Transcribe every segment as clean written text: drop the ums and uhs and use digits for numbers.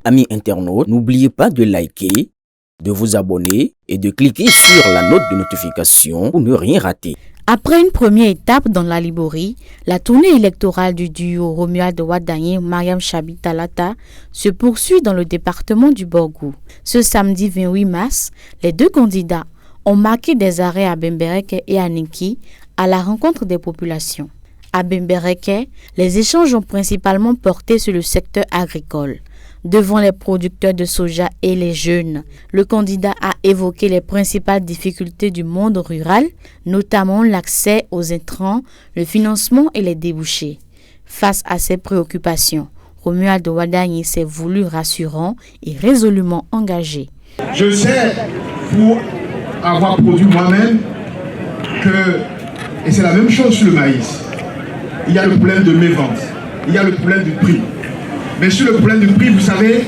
Amis internautes, n'oubliez pas de liker, de vous abonner et de cliquer sur la note de notification pour ne rien rater. Après une première étape dans la Liborie, la tournée électorale du duo Romuald Wadagné-Mariam Chabi Talata se poursuit dans le département du Borgou. Ce samedi 28 mars, les deux candidats ont marqué des arrêts à Bembereke et à Niki à la rencontre des populations. À Bembereke, les échanges ont principalement porté sur le secteur agricole. Devant les producteurs de soja et les jeunes, le candidat a évoqué les principales difficultés du monde rural, notamment l'accès aux intrants, le financement et les débouchés. Face à ces préoccupations, Romuald Wadagné s'est voulu rassurant et résolument engagé. Je sais, pour avoir produit moi-même, et c'est la même chose sur le maïs, il y a le problème de mévente, il y a le problème du prix. Mais sur le problème du prix, vous savez,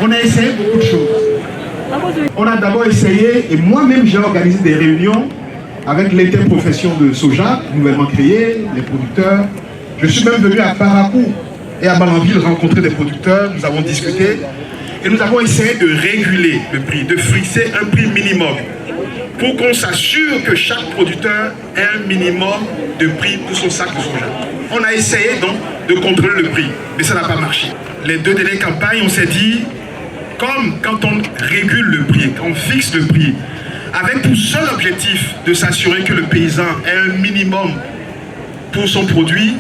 on a essayé beaucoup de choses. On a d'abord essayé, et moi-même j'ai organisé des réunions avec l'interprofession de soja, nouvellement créée, les producteurs. Je suis même venu à Parakou et à Malanville rencontrer des producteurs, nous avons discuté, et nous avons essayé de réguler le prix, de fixer un prix minimum, pour qu'on s'assure que chaque producteur ait un minimum de prix pour son sac de soja. On a essayé donc de contrôler le prix, mais ça n'a pas marché. Les deux dernières campagnes, on s'est dit, comme quand on régule le prix, quand on fixe le prix, avec pour seul objectif de s'assurer que le paysan ait un minimum pour son produit,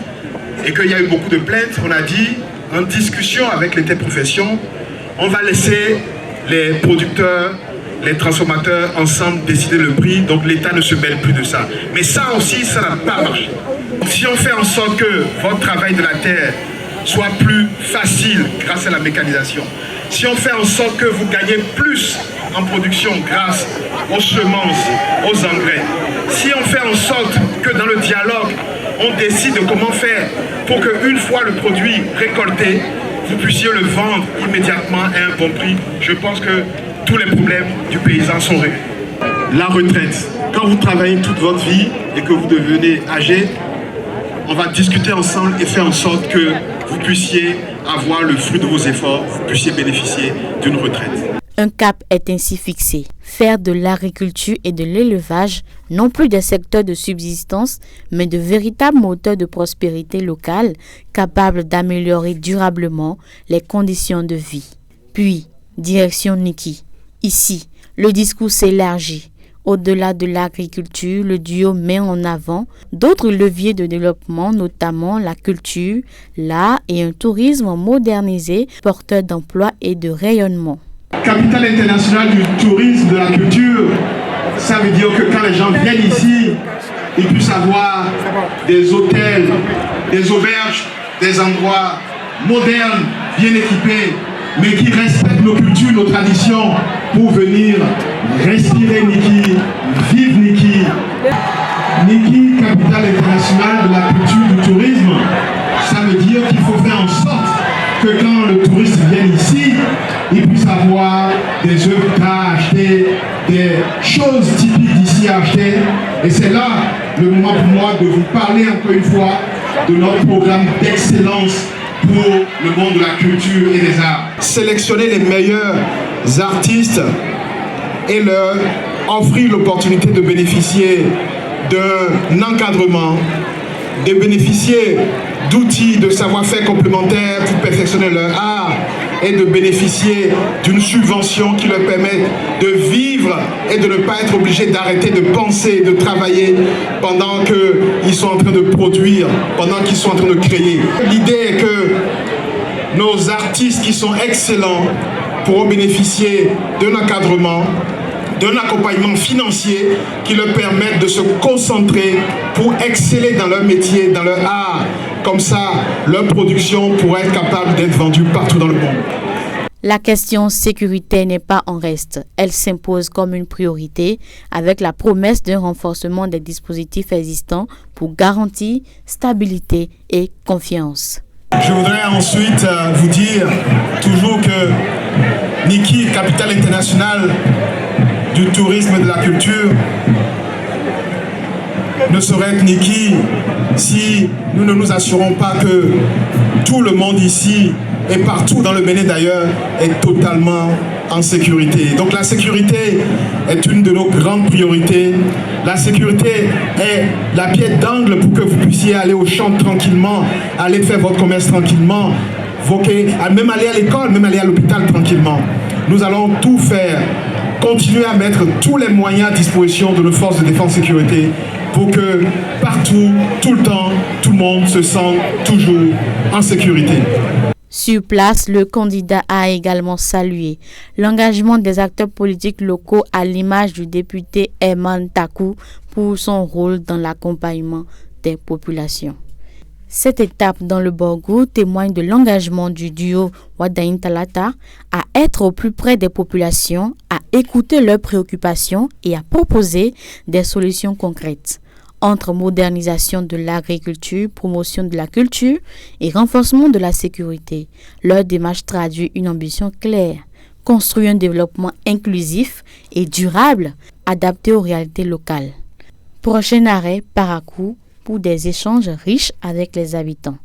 et qu'il y a eu beaucoup de plaintes, on a dit, en discussion avec l'interprofession, on va laisser les producteurs, les transformateurs ensemble décider le prix, donc l'État ne se mêle plus de ça. Mais ça aussi, ça n'a pas marché. Si on fait en sorte que votre travail de la terre soit plus facile grâce à la mécanisation, si on fait en sorte que vous gagnez plus en production grâce aux semences, aux engrais, si on fait en sorte que dans le dialogue, on décide de comment faire pour qu'une fois le produit récolté, vous puissiez le vendre immédiatement à un bon prix, je pense que tous les problèmes du paysan sont réglés. La retraite. Quand vous travaillez toute votre vie et que vous devenez âgé, on va discuter ensemble et faire en sorte que vous puissiez avoir le fruit de vos efforts, vous puissiez bénéficier d'une retraite. Un cap est ainsi fixé. Faire de l'agriculture et de l'élevage non plus des secteurs de subsistance, mais de véritables moteurs de prospérité locale capables d'améliorer durablement les conditions de vie. Puis, direction Niki. Ici, le discours s'élargit. Au-delà de l'agriculture, le duo met en avant d'autres leviers de développement, notamment la culture, l'art et un tourisme modernisé, porteur d'emploi et de rayonnement. Capitale internationale du tourisme, de la culture, ça veut dire que quand les gens viennent ici, ils puissent avoir des hôtels, des auberges, des endroits modernes, bien équipés, mais qui respectent nos cultures, nos traditions, pour venir respirer Niki, vivre Niki. Niki, capitale internationale de la culture, du tourisme, ça veut dire qu'il faut faire en sorte que quand le touriste vient ici, il puisse avoir des œuvres à acheter, des choses typiques d'ici à acheter. Et c'est là le moment pour moi de vous parler encore une fois de notre programme d'excellence pour le monde de la culture et des arts. Sélectionner les meilleurs artistes et leur offrir l'opportunité de bénéficier d'un encadrement, de bénéficier d'outils, de savoir-faire complémentaires pour perfectionner leur art et de bénéficier d'une subvention qui leur permet de vivre et de ne pas être obligés d'arrêter de penser, de travailler pendant qu'ils sont en train de produire, pendant qu'ils sont en train de créer. L'idée est que nos artistes qui sont excellents pourront bénéficier d'un encadrement, d'un accompagnement financier qui leur permette de se concentrer pour exceller dans leur métier, dans leur art. Comme ça, leur production pourrait être capable d'être vendue partout dans le monde. La question sécuritaire n'est pas en reste. Elle s'impose comme une priorité avec la promesse d'un renforcement des dispositifs existants pour garantir stabilité et confiance. Je voudrais ensuite vous dire toujours que Niki, capitale internationale du tourisme et de la culture, ne saurait être Niki si nous ne nous assurons pas que tout le monde ici et partout dans le Bénin d'ailleurs est totalement en sécurité. Donc la sécurité est une de nos grandes priorités. La sécurité est la pierre d'angle pour que vous puissiez aller au champ tranquillement, aller faire votre commerce tranquillement, même aller à l'école, même aller à l'hôpital tranquillement. Nous allons tout faire, continuer à mettre tous les moyens à disposition de nos forces de défense et sécurité pour que partout, tout le temps, tout le monde se sente toujours en sécurité. Sur place, le candidat a également salué l'engagement des acteurs politiques locaux à l'image du député Herman Taku pour son rôle dans l'accompagnement des populations. Cette étape dans le Borgou témoigne de l'engagement du duo Wadayin Talata à être au plus près des populations, à écouter leurs préoccupations et à proposer des solutions concrètes. Entre modernisation de l'agriculture, promotion de la culture et renforcement de la sécurité, leur démarche traduit une ambition claire, construire un développement inclusif et durable, adapté aux réalités locales. Prochain arrêt, Parakou, pour des échanges riches avec les habitants.